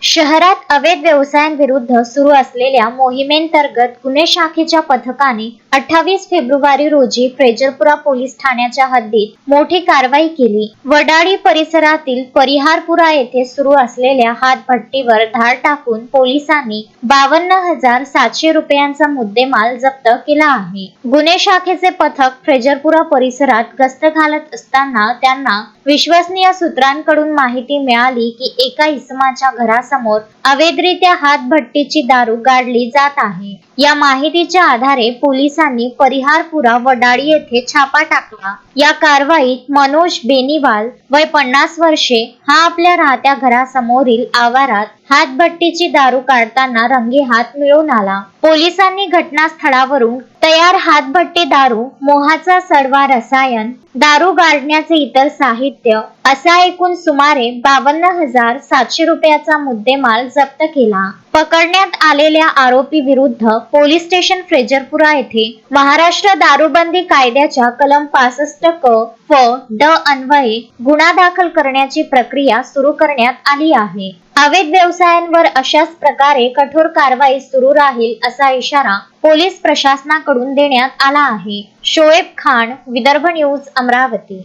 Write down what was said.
शहरात अवैध व्यवसायांविरुद्ध सुरू असलेल्या मोहिमेंतर्गत गुन्हे शाखेच्या पथकाने 28 फेब्रुवारी रोजी फ्रेजरपुरा पोलीस ठाण्याच्या हद्दीत मोठी कारवाई केली। वडाळी परिसरातील परिहारपुरा येथे सुरू असलेल्या हातभट्टीवर धाड टाकून पोलिसांनी 52,700 रुपयांचा मुद्देमाल जप्त केला आहे। गुन्हे शाखेचे पथक फ्रेजरपुरा परिसरात गस्त घालत असताना त्यांना विश्वसनीय सूत्रांकडून माहिती मिळाली की एका इसमाच्या घरासमोर अवैधरित्या हातभट्टीची दारू गाडली जात आहे। या माहितीच्या आधारे पोलिसांनी परिहारपुरा वडाळी येथे छापा टाकला। या कारवाईत मनोज बेनीवाल वय 50 वर्षे हा आपल्या राहत्या घरासमोरील आवारात हातभट्टीची दारू काढताना रंगेहात मिळून आला। पोलिसांनी घटनास्थळावरून तयार हातभट्टी दारू, मोहाचा सडवा रसायन, दारू गाळण्याचे इतर साहित्य असा एकूण सुमारे 52,700 रुपयाचा मुद्देमाल जप्त केला। पकडण्यात आलेल्या आरोपी विरुद्ध पोलीस स्टेशन फ्रेजरपुरा येथे महाराष्ट्र दारूबंदी कायद्याच्या कलम 65 क फ ड अन्वये गुन्हा दाखल करण्याची प्रक्रिया सुरू करण्यात आली आहे। अवैध व्यवसायांवर अशाच प्रकारे कठोर कारवाई सुरू राहील असा इशारा पोलीस प्रशासनाकडून देण्यात आला आहे। शोएब खान, विदर्भ न्यूज, अमरावती।